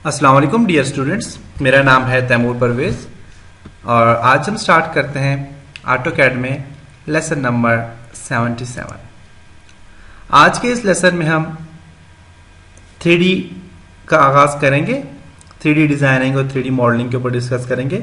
अस्सलाम वालेकुम dear students, मेरा नाम है तैमूर परवेज़ और आज हम स्टार्ट करते हैं ऑटोकैड में लेसन नंबर 77। आज के इस लेसन में हम 3D का आगाज़ करेंगे। 3D डिज़ाइनिंग और 3D मॉडलिंग के ऊपर डिस्कस करेंगे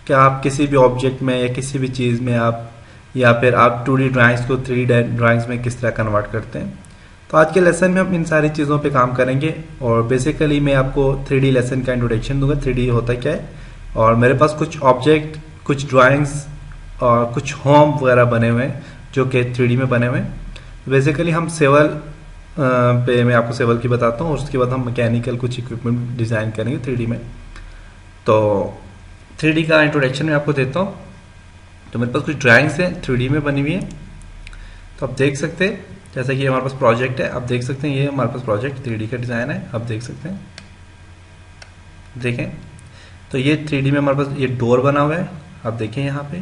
कि आप किसी भी ऑब्जेक्ट में या किसी भी चीज़ में आप या फिर आप 2D ड्राइंग्स को 3D ड्राइंग्स में किस तरह कन्वर्ट करते हैं। तो आज के लेसन में हम इन सारी चीज़ों पे काम करेंगे और बेसिकली मैं आपको 3D लेसन का इंट्रोडक्शन दूंगा। 3D होता क्या है, और मेरे पास कुछ ऑब्जेक्ट, कुछ ड्राइंग्स और कुछ होम वगैरह बने हुए हैं जो कि 3D में बने हुए हैं। बेसिकली हम सिविल पे मैं आपको सिविल की बताता हूँ और उसके बाद हम मैकेनिकल कुछ इक्विपमेंट डिज़ाइन करेंगे 3D में। तो 3D का इंट्रोडक्शन मैं आपको देता हूँ। तो मेरे पास कुछ ड्राइंग्स हैं 3D में बनी हुई हैं। तो आप देख सकते हैं, जैसा कि हमारे पास प्रोजेक्ट है, आप देख सकते हैं ये हमारे पास प्रोजेक्ट 3D का डिज़ाइन है। आप देख सकते हैं, देखें तो ये 3D में हमारे पास ये डोर बना हुआ है। आप देखें यहाँ पे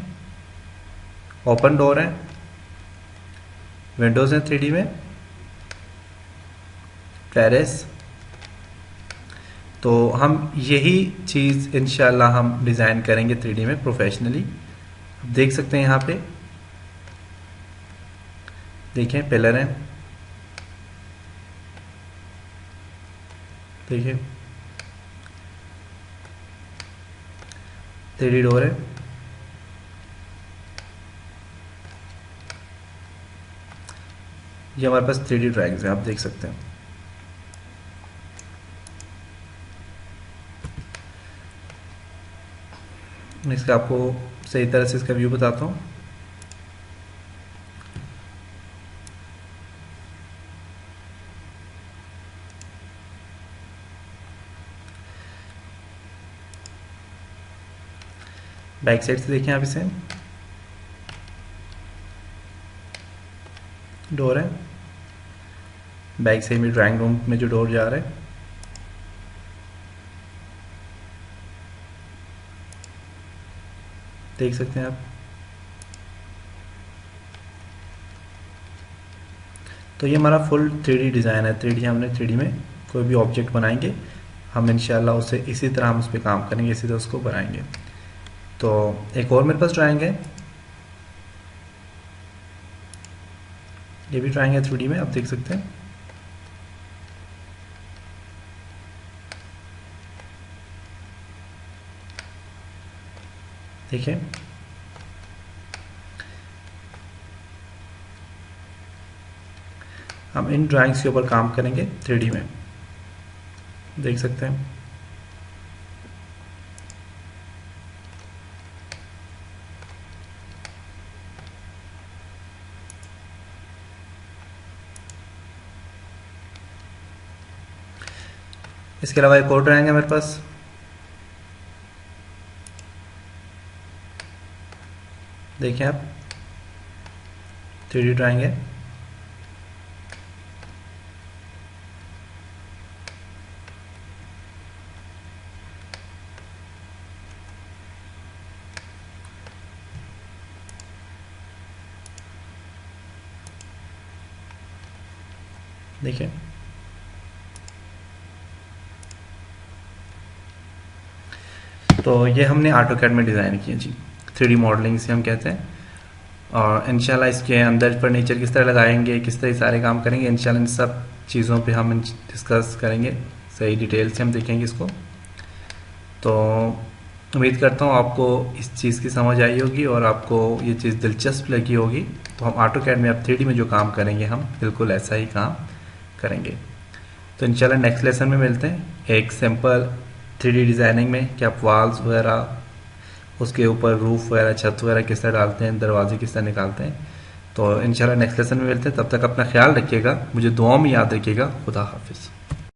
ओपन डोर है, विंडोज़ हैं 3D में, टेरेस। तो हम यही चीज़ इंशाल्लाह हम डिज़ाइन करेंगे 3D में प्रोफेशनली। आप देख सकते हैं यहाँ पे, देखें पिलर हैं, देखिए 3D डोर है। ये हमारे पास 3D ड्राइंग्स हैं, आप देख सकते हैं। मैं इसका आपको सही तरह से इसका व्यू बताता हूँ। बैक साइड से देखें आप इसे, डोर है, बैक साइड में ड्राइंग रूम में जो डोर जा रहा है, देख सकते हैं आप। तो ये हमारा फुल 3D डिज़ाइन है। 3D हमने 3D में कोई भी ऑब्जेक्ट बनाएंगे हम इंशाल्लाह उसे इसी तरह हम उस पर काम करेंगे, इसी तरह उसको बनाएंगे। तो एक और मेरे पास ड्राइंग है, ये भी ड्राइंग है 3D में, आप देख सकते हैं। देखिए हम इन ड्राइंग्स के ऊपर काम करेंगे 3D में, देख सकते हैं। इसके अलावा एक और ड्राइंग है मेरे पास, देखिए आप 3D ड्राइंग है। देखिए तो ये हमने ऑटोकैड में डिज़ाइन किया जी, 3D मॉडलिंग से हम कहते हैं। और इंशाल्लाह इसके अंदर फर्नीचर किस तरह लगाएंगे, किस तरह सारे काम करेंगे, इंशाल्लाह इन सब चीज़ों पे हम डिस्कस करेंगे, सही डिटेल से हम देखेंगे इसको। तो उम्मीद करता हूँ आपको इस चीज़ की समझ आई होगी और आपको ये चीज़ दिलचस्प लगी होगी। तो हम ऑटोकैड में अब 3D में जो काम करेंगे हम बिल्कुल ऐसा ही काम करेंगे। तो इंशाल्लाह नेक्स्ट लेसन में मिलते हैं एक सिंपल 3D डिज़ाइनिंग में कि आप वॉल्स वगैरह, उसके ऊपर रूफ वगैरह, छत वगैरह किस तरह डालते हैं, दरवाजे किस तरह निकालते हैं। तो इंशाल्लाह नेक्स्ट लेसन में मिलते हैं। तब तक अपना ख्याल रखिएगा, मुझे दुआ में याद रखिएगा। खुदा हाफिज़।